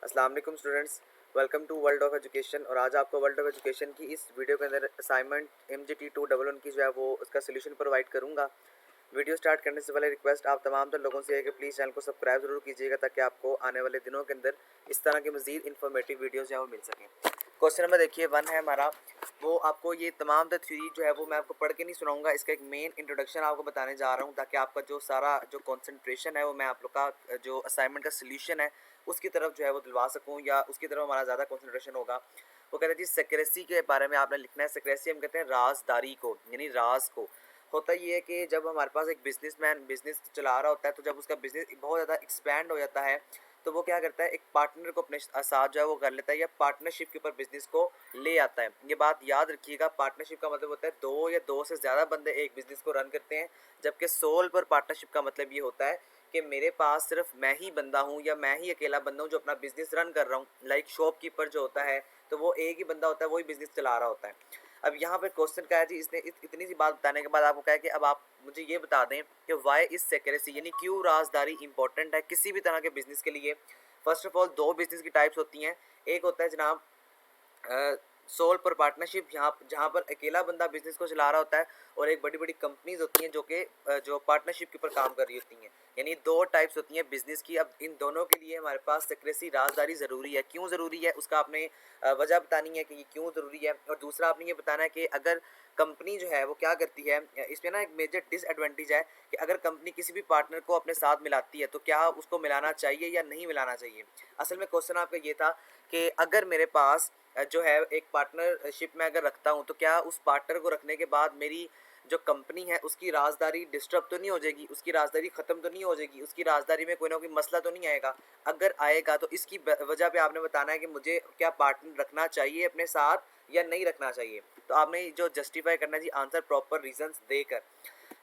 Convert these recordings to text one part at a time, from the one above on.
अस्सलाम वालेकुम students, welcome to world of education. और आज आपको वर्ल्ड ऑफ एजुकेशन की इस वीडियो के अंदर असाइनमेंट MGT211 की जो है वो उसका सोल्यूशन प्रोवाइड करूंगा। वीडियो स्टार्ट करने से पहले रिक्वेस्ट आप तमाम तर लोगों से है कि प्लीज़ चैनल को सब्सक्राइब जरूर कीजिएगा ताकि आपको आने वाले दिनों के अंदर इस तरह की मज़ीद इन्फॉर्मेटिव वीडियोज़ जो है वो मिल सकें। क्वेश्चन नंबर देखिए 1 है हमारा, वो आपको ये तमाम द थ्योरी जो है वो मैं आपको पढ़ के नहीं सुनाऊंगा, इसका एक मेन इंट्रोडक्शन आपको बताने जा रहा हूँ ताकि आपका जो सारा जो कंसंट्रेशन है वो मैं आप लोग का जो असाइनमेंट का सोल्यूशन है उसकी तरफ जो है वो दिलवा सकूँ या उसकी तरफ हमारा ज़्यादा कंसंट्रेशन होगा। वो कहते हैं जी सेक्रेसी के बारे में आपने लिखना है। सेक्रेसी हम कहते हैं राजदारी को, यानी राज को। होता ये है कि जब हमारे पास एक बिजनेसमैन बिजनेस चला रहा होता है तो जब उसका बिजनेस बहुत ज़्यादा एक्सपैंड हो जाता है तो वो क्या करता है, एक पार्टनर को अपने साथ जो है वो कर लेता है या पार्टनरशिप के ऊपर बिजनेस को ले आता है। ये बात याद रखिएगा, पार्टनरशिप का मतलब होता है दो या दो से ज़्यादा बंदे एक बिजनेस को रन करते हैं, जबकि सोल पर पार्टनरशिप का मतलब ये होता है कि मेरे पास सिर्फ मैं ही बंदा हूँ या मैं ही अकेला बंदा हूँ जो अपना बिजनेस रन कर रहा हूँ। लाइक शॉपकीपर जो होता है तो वो एक ही बंदा होता है, वही बिजनेस चला रहा होता है। अब यहाँ पे क्वेश्चन क्या है जी, इसने इतनी सी बात बताने के बाद आपको क्या है कि अब आप मुझे ये बता दें कि वाई इज सेक्रेसी, यानी क्यों राजदारी इंपॉर्टेंट है किसी भी तरह के बिजनेस के लिए। फर्स्ट ऑफ ऑल दो बिजनेस की टाइप्स होती हैं। एक होता है जनाब सोल पर पार्टनरशिप, यहाँ जहाँ पर अकेला बंदा बिजनेस को चला रहा होता है, और एक बड़ी बड़ी कंपनीज होती हैं जो कि जो पार्टनरशिप के ऊपर काम कर रही होती हैं। यानी दो टाइप्स होती हैं बिजनेस की। अब इन दोनों के लिए हमारे पास सेक्रेसी राजदारी ज़रूरी है। क्यों ज़रूरी है उसका आपने वजह बतानी है कि ये क्यों ज़रूरी है। और दूसरा आपने ये बताना है कि अगर कंपनी जो है वो क्या करती है, इसमें ना एक मेजर डिसएडवांटेज है कि अगर कंपनी किसी भी पार्टनर को अपने साथ मिलाती है तो क्या उसको मिलाना चाहिए या नहीं मिलाना चाहिए। असल में क्वेश्चन आपका ये था कि अगर मेरे पास जो है एक पार्टनरशिप में अगर रखता हूँ तो क्या उस पार्टनर को रखने के बाद मेरी जो कंपनी है उसकी राजदारी डिस्टर्ब तो नहीं हो जाएगी, उसकी राजदारी ख़त्म तो नहीं हो जाएगी, उसकी राजदारी में कोई ना कोई मसला तो नहीं आएगा। अगर आएगा तो इसकी वजह पे आपने बताना है कि मुझे क्या पार्टनर रखना चाहिए अपने साथ या नहीं रखना चाहिए। तो आपने जो जस्टिफाई करना है जी आंसर प्रॉपर रीजंस देकर।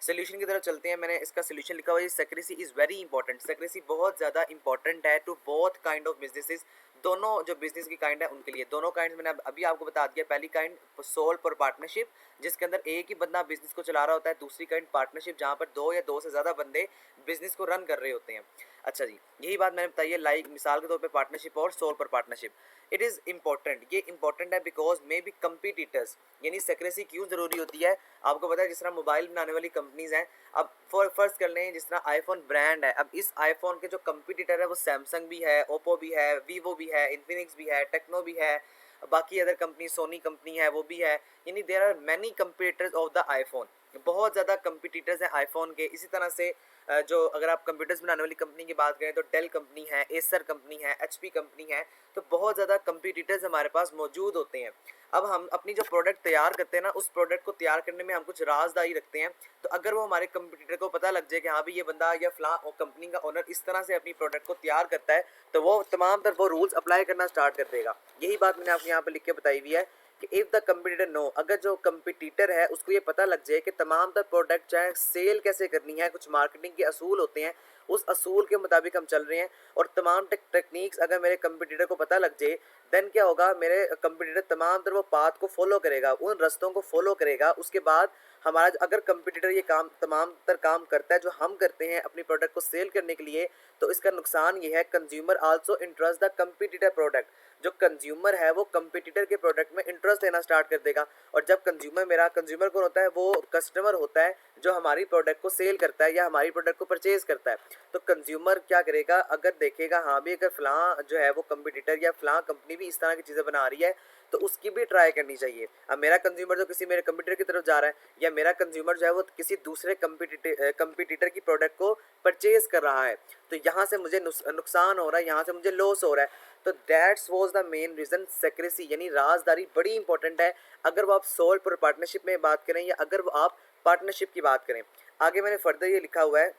सोल्यूशन की तरफ चलते हैं। मैंने इसका सोल्यूशन लिखा हुआ है, secrecy is very important. Secrecy बहुत ज़्यादा इंपॉर्टेंट है to both kind of businesses, दोनों जो बिजनेस की काइंड है उनके लिए। दोनों काइंड मैंने अभी आपको बता दिया। पहली काइंड सोल पर पार्टनरशिप जिसके अंदर एक ही बंदा बिजनेस को चला रहा होता है। दूसरी काइंड पार्टनरशिप जहाँ पर दो या दो से ज़्यादा बंदे बिजनेस को रन कर रहे होते हैं। अच्छा जी, यही बात मैंने बताई है। लाइक मिसाल के तौर पे पार्टनरशिप और सोल पर पार्टनरशिप। इट इज़ इंपॉर्टेंट, ये इंपॉर्टेंट है बिकॉज मे बी कंपटीटर्स, यानी सेक्रेसी क्यों ज़रूरी होती है आपको पता है। जिस तरह मोबाइल बनाने वाली कंपनीज हैं, अब फर्स्ट कर लें जिस तरह आईफोन ब्रांड है, अब इस आईफोन के जो कंपटीटर है वो सैमसंग भी है, ओप्पो भी है, वीवो भी है, इन्फिनिक्स भी है, टेक्नो भी है, बाकी अदर कंपनी सोनी कंपनी है वो भी है। यानी there are many competitors of the iPhone, बहुत ज़्यादा कंपटीटर्स हैं आईफोन के। इसी तरह से जो अगर आप कंप्यूटर्स बनाने वाली कंपनी की बात करें तो डेल कंपनी है, एसर कंपनी है, एचपी कंपनी है। तो बहुत ज़्यादा कंपटीटर्स हमारे पास मौजूद होते हैं। अब हम अपनी जो प्रोडक्ट तैयार करते हैं ना, उस प्रोडक्ट को तैयार करने में हम कुछ राजदारी रखते हैं। तो अगर वो हमारे कंपटीटर को पता लग जाए कि हाँ भी ये बंदा या फलां कंपनी का ओनर इस तरह से अपनी प्रोडक्ट को तैयार करता है, तो वो तमाम तरह वो रूल्स अप्लाई करना स्टार्ट कर देगा। यही बात मैंने आपको यहाँ पर लिख के बताई हुई है कि इफ़ द कंपटीटर नो, अगर जो कंपटीटर है उसको ये पता लग जाए कि तमाम तर प्रोडक्ट चाहे सेल कैसे करनी है, कुछ मार्केटिंग के असूल होते हैं, उस असूल के मुताबिक हम चल रहे हैं, और तमाम टेक्निक्स अगर मेरे कंपटीटर को पता लग जाए, देन क्या होगा, मेरे कंपटीटर तमाम तर वो पाथ को फॉलो करेगा, उन रास्तों को फॉलो करेगा। उसके बाद हमारा अगर कंपटीटर ये काम तमाम तर काम करता है जो हम करते हैं अपनी प्रोडक्ट को सेल करने के लिए, तो इसका नुकसान ये है consumer also interest the competitor product. जो कंज्यूमर है वो कंपटीटर के प्रोडक्ट में इंटरेस्ट लेना स्टार्ट कर देगा। और जब कंज्यूमर, मेरा कंज्यूमर कौन होता है, वो कस्टमर होता है जो हमारी प्रोडक्ट को सेल करता है या हमारी प्रोडक्ट को परचेज करता है। तो कंज्यूमर क्या करेगा, अगर देखेगा हाँ भी अगर फ़लाँ जो है वो कंपटीटर या फ़लाँ कंपनी भी इस तरह की चीज़ें बना रही है तो उसकी भी ट्राई करनी चाहिए। अब मेरा कंज्यूमर जो किसी मेरे कंपटीटर की तरफ जा रहा है या मेरा कंज्यूमर जो है वो किसी दूसरे कंपटीटर की प्रोडक्ट को परचेज कर रहा है, तो यहाँ से मुझे नुकसान हो रहा है, यहाँ से मुझे लॉस हो रहा है। तो that's was the main reason secrecy, यानी राजदारी बड़ी इंपॉर्टेंट है अगर वो आप सोल पर पार्टनरशिप में बात करें या अगर वो आप पार्टनरशिप की बात करें। आगे मैंने फर्दर ये लिखा हुआ है,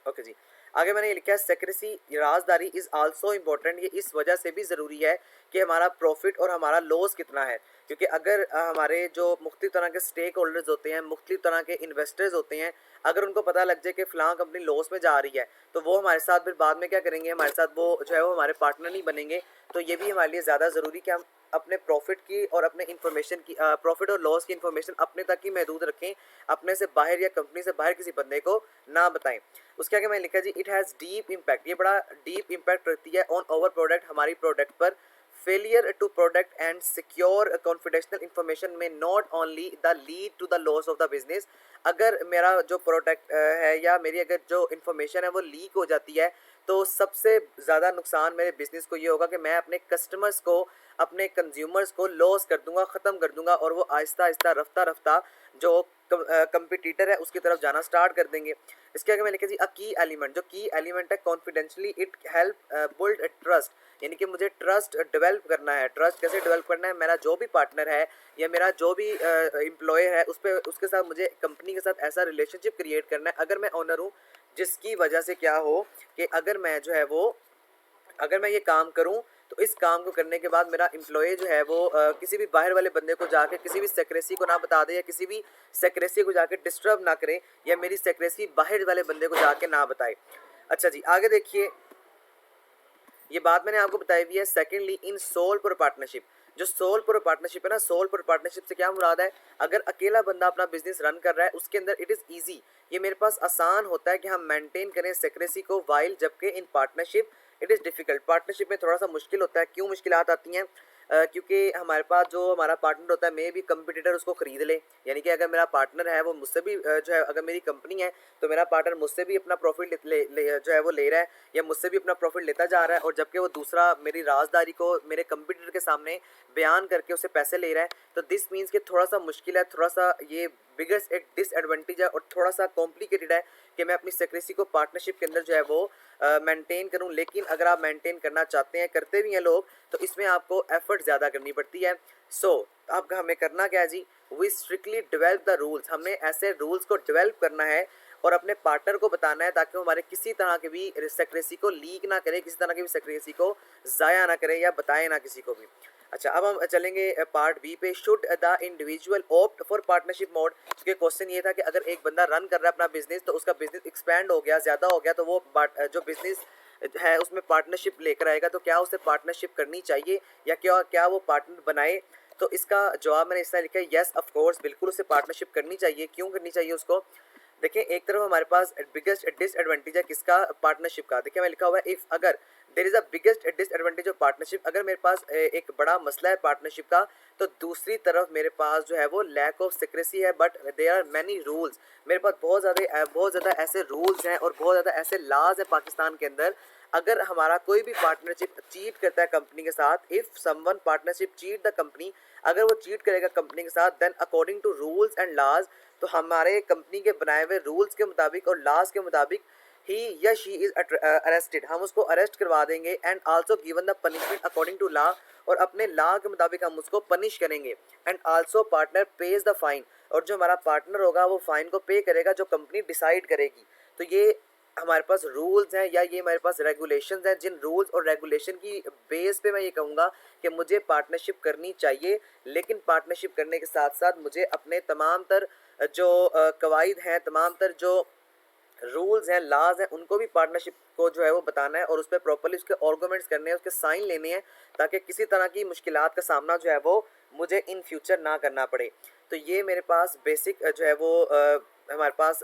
ओके जी, आगे मैंने ये लिखा है सेक्रेसी राजदारी इज़ आल्सो इम्पोर्टेंट। ये इस वजह से भी ज़रूरी है कि हमारा प्रॉफिट और हमारा लॉस कितना है, क्योंकि अगर हमारे जो मुख्तलिफ तरह के स्टेक होल्डर्स होते हैं, मुख्तलिफ तरह के इन्वेस्टर्स होते हैं, अगर उनको पता लग जाए कि फ़लाँ कंपनी लॉस में जा रही है तो वो हमारे साथ फिर बाद में क्या करेंगे, हमारे साथ वो जो है वो हमारे पार्टनर नहीं बनेंगे। तो ये भी हमारे लिए ज़्यादा ज़रूरी कि हम अपने प्रॉफिट की और अपने इन्फॉर्मेशन की प्रॉफिट और लॉस की इन्फॉर्मेशन अपने तक ही महदूद रखें, अपने से बाहर या कंपनी से बाहर किसी बंदे को ना बताएं। उसके आगे मैंने लिखा जी, इट हैज़ डीप इम्पैक्ट, ये बड़ा डीप इम्पैक्ट रखती है ऑन ओवर प्रोडक्ट, हमारी प्रोडक्ट पर। Failure to product and secure confidential information में not only the lead to the loss of the business. अगर मेरा जो प्रोडक्ट है या मेरी अगर जो इन्फॉर्मेशन है वो लीक हो जाती है तो सबसे ज़्यादा नुकसान मेरे बिज़नेस को ये होगा कि मैं अपने कस्टमर्स को, अपने कंज्यूमर्स को लॉस कर दूंगा, ख़त्म कर दूंगा, और वो आहिस्ता आहिस्ता रफ्ता रफ्ता जो कंपटीटर है उसकी तरफ जाना स्टार्ट कर देंगे। इसके आगे मैं लिखा जी, अ की एलिमेंट, जो की एलिमेंट है कॉन्फिडेंशली इट हेल्प बिल्ड ट्रस्ट, यानी कि मुझे ट्रस्ट डेवलप करना है। ट्रस्ट कैसे डेवलप करना है, मेरा जो भी पार्टनर है या मेरा जो भी एम्प्लॉय है उस पर उसके साथ मुझे कंपनी के साथ ऐसा रिलेशनशिप क्रिएट करना है, अगर मैं ऑनर हूँ, जिसकी वजह से क्या हो कि अगर मैं जो है वो अगर मैं ये काम करूं तो इस काम को करने के बाद मेरा एम्प्लॉय जो है वो किसी भी बाहर वाले बंदे को जाके किसी भी सेक्रेसी को ना बता दे, या किसी भी सेक्रेसी को जाके डिस्टर्ब ना करे, या मेरी सेक्रेसी बाहर वाले बंदे को जाके ना बताए। अच्छा जी, आगे देखिए, ये बात मैंने आपको बताई हुई है। सेकेंडली, इन सोल पर पार्टनरशिप, जो सोल पर पार्टनरशिप है ना, सोल पर पार्टनरशिप से क्या मुराद है, अगर अकेला बंदा अपना बिजनेस रन कर रहा है उसके अंदर इट इज़ ईजी, ये मेरे पास आसान होता है कि हम मेंटेन करें सेक्रेसी को, वाइल जबकि in partnership it is difficult, partnership में थोड़ा सा मुश्किल होता है। क्यों मुश्किलात आती हैं? क्योंकि हमारे पास जो हमारा पार्टनर होता है, मे भी कंपटीटर उसको ख़रीद ले, यानी कि अगर मेरा पार्टनर है वो मुझसे भी जो है, अगर मेरी कंपनी है तो मेरा पार्टनर मुझसे भी अपना प्रॉफिट जो है वो ले रहा है, या मुझसे भी अपना प्रॉफिट लेता जा रहा है, और जबकि वो दूसरा मेरी राजदारी को मेरे कंपटीटर के सामने बयान करके उससे पैसे ले रहा है। तो दिस मीन्स कि थोड़ा सा मुश्किल है, थोड़ा सा ये बिगेस्ट एक डिसएडवांटेज है, और थोड़ा सा कॉम्प्लिकेटेड है कि मैं अपनी सेक्रेसी को पार्टनरशिप के अंदर जो है वो मेंटेन करूं। लेकिन अगर आप मेंटेन करना चाहते हैं, करते भी हैं लोग, तो इसमें आपको एफर्ट ज़्यादा करनी पड़ती है। सो अब हमें करना क्या है जी, we strictly develop the rules, हमने ऐसे रूल्स को डेवलप करना है और अपने पार्टनर को बताना है ताकि वो हमारे किसी तरह के भी सेक्रेसी को लीक ना करे, किसी तरह की भी सेक्रेसी को ज़ाया ना करे या बताए ना किसी को भी। अच्छा, अब हम चलेंगे पार्ट बी पे। Should the individual opt for partnership mode, क्योंकि क्वेश्चन ये था कि अगर एक बंदा रन कर रहा है अपना बिजनेस, तो उसका बिजनेस एक्सपैंड हो गया, ज़्यादा हो गया, तो वो जो बिजनेस है उसमें पार्टनरशिप लेकर आएगा, तो क्या उसे पार्टनरशिप करनी चाहिए या क्या क्या वो पार्टनर बनाए? तो इसका जवाब मैंने इस तरह लिखा है, येस ऑफ कोर्स, बिल्कुल उसे पार्टनरशिप करनी चाहिए। क्यों करनी चाहिए उसको? देखिए, एक तरफ हमारे पास बिगेस्ट डिसएडवांटेज है किसका, पार्टनरशिप का। देखिए मैं लिखा हुआ है, इफ़ अगर there is a biggest disadvantage of partnership, अगर मेरे पास एक बड़ा मसला है पार्टनरशिप का, तो दूसरी तरफ मेरे पास जो है वो लैक ऑफ सिक्रेसी है, but there are many rules, मेरे पास बहुत ज़्यादा ऐसे रूल्स हैं और बहुत ज़्यादा ऐसे लाज हैं पाकिस्तान के अंदर। अगर हमारा कोई भी पार्टनरशिप चीट करता है कंपनी के साथ, if someone partnership cheat the company, अगर वो चीट करेगा कंपनी के साथ, then according to rules and laws, तो हमारे कंपनी के बनाए हुए रूल्स के मुताबिक और लॉज के मुताबिक ही या शी इज़ अरेस्टेड, हम उसको अरेस्ट करवा देंगे, and also given the punishment according to law, और अपने लॉ के मुताबिक हम उसको पनिश करेंगे, and also partner pays the fine, और जो हमारा पार्टनर होगा वो फाइन को पे करेगा जो कंपनी डिसाइड करेगी। तो ये हमारे पास रूल्स हैं या ये हमारे पास रेगुलेशंस हैं, जिन रूल्स और रेगुलेशन की बेस पे मैं ये कहूँगा कि मुझे पार्टनरशिप करनी चाहिए। लेकिन पार्टनरशिप करने के साथ साथ मुझे अपने तमाम तर जो कवायद हैं, तमाम तर जो रूल्स हैं, लाज हैं, उनको भी पार्टनरशिप को जो है वो बताना है और उस पर प्रॉपर्ली उसके आर्गूमेंट्स करने हैं, उसके साइन लेने हैं, ताकि किसी तरह की मुश्किलात का सामना जो है वो मुझे इन फ्यूचर ना करना पड़े। तो ये मेरे पास बेसिक जो है वो हमारे पास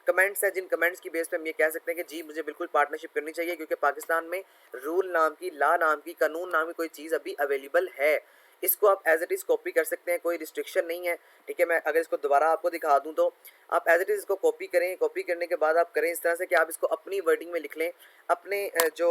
कमेंट्स हैं, जिन कमेंट्स की बेस पे हम ये कह सकते हैं कि जी मुझे बिल्कुल पार्टनरशिप करनी चाहिए, क्योंकि पाकिस्तान में रूल नाम की, ला नाम की, कानून नाम की कोई चीज़ अभी अवेलेबल है। इसको आप एज इट इज़ कॉपी कर सकते हैं, कोई रिस्ट्रिक्शन नहीं है। ठीक है, मैं अगर इसको दोबारा आपको दिखा दूं तो आप एज इट इज़ इसको कॉपी करें, कॉपी करने के बाद आप करें इस तरह से कि आप इसको अपनी वर्डिंग में लिख लें, अपने जो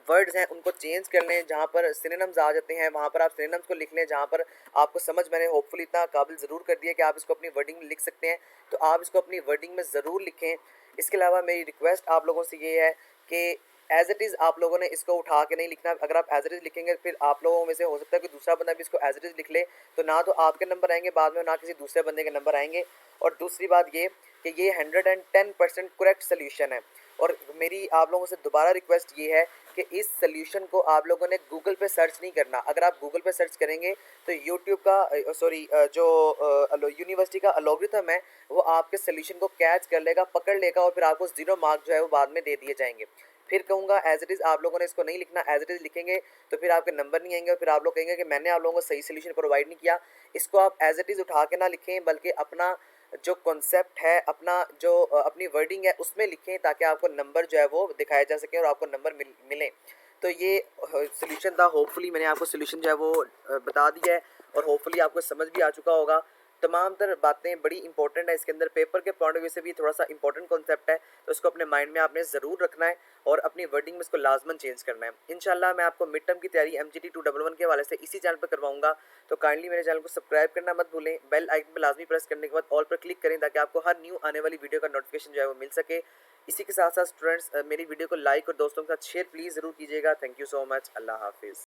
वर्ड्स हैं उनको चेंज कर लें, जहाँ पर सिनोनिम्स आ जाते हैं वहाँ पर आप सिनोनिम्स को लिख लें, जहाँ पर आपको समझ, मैंने होपफुली इतना काबिल ज़रूर कर दिया कि आप इसको अपनी वर्डिंग में लिख सकते हैं, तो आप इसको अपनी वर्डिंग में ज़रूर लिखें। इसके अलावा मेरी रिक्वेस्ट आप लोगों से ये है कि एज इट इज़ आप लोगों ने इसको उठा के नहीं लिखना। अगर आप एज इट इज़ लिखेंगे फिर आप लोगों में से हो सकता है कि दूसरा बंदा भी इसको एज इट इज़ लिख ले, तो ना तो आपके नंबर आएंगे बाद में, ना किसी दूसरे बंदे के नंबर आएंगे। और दूसरी बात ये कि ये 110% करेक्ट सोल्यूशन है। और मेरी आप लोगों से दोबारा रिक्वेस्ट ये है कि इस सोल्यूशन को आप लोगों ने गूगल पे सर्च नहीं करना। अगर आप गूगल पे सर्च करेंगे तो यूट्यूब का जो यूनिवर्सिटी का एल्गोरिथम है वो आपके सोल्यूशन को कैच कर लेगा, पकड़ लेगा और फिर आपको 0 मार्क जो है वो बाद में दे दिए जाएंगे। फिर कहूँगा एज इट इज़ आप लोगों ने इसको नहीं लिखना, एज इट इज़ लिखेंगे तो फिर आपके नंबर नहीं आएंगे और फिर आप लोग कहेंगे कि मैंने आप लोगों को सही सोल्यूशन प्रोवाइड नहीं किया। इसको आप एज इट इज़ उठा के ना लिखें, बल्कि अपना जो कॉन्सेप्ट है, अपना जो अपनी वर्डिंग है उसमें लिखें, ताकि आपको नंबर जो है वो दिखाया जा सके और आपको नंबर मिले। तो ये सोल्यूशन था। होपफुली मैंने आपको सोल्यूशन जो है वो बता दिया है और होपफुली आपको समझ भी आ चुका होगा। तमाम तर बातें बड़ी इंपॉर्टेंट है इसके अंदर, पेपर के पॉइंट ऑफ व्यू से भी थोड़ा सा इंपॉर्टेंट कॉन्सेप्ट है, तो इसको अपने माइंड में आपने ज़रूर रखना है और अपनी वर्डिंग में इसको लाजमन चेंज करना है। इंशाल्लाह मैं आपको मिड टर्म की तैयारी MGT 211 के हवाले से इसी चैनल पर करवाऊंगा। तो काइंडली मेरे चैनल को सब्सक्राइब करना मत भूलें, बेल आइकन पर लाजमी प्रेस करने के बाद ऑल पर क्लिक करें ताकि आपको हर न्यू आने वाली वीडियो का नोटिफिकेशन जो है वो मिल सके। इसी के साथ साथ स्टूडेंट्स मेरी वीडियो को लाइक और दोस्तों के साथ शेयर प्लीज़ ज़रूर कीजिएगा। Thank you so much. अल्लाह हाफिज़।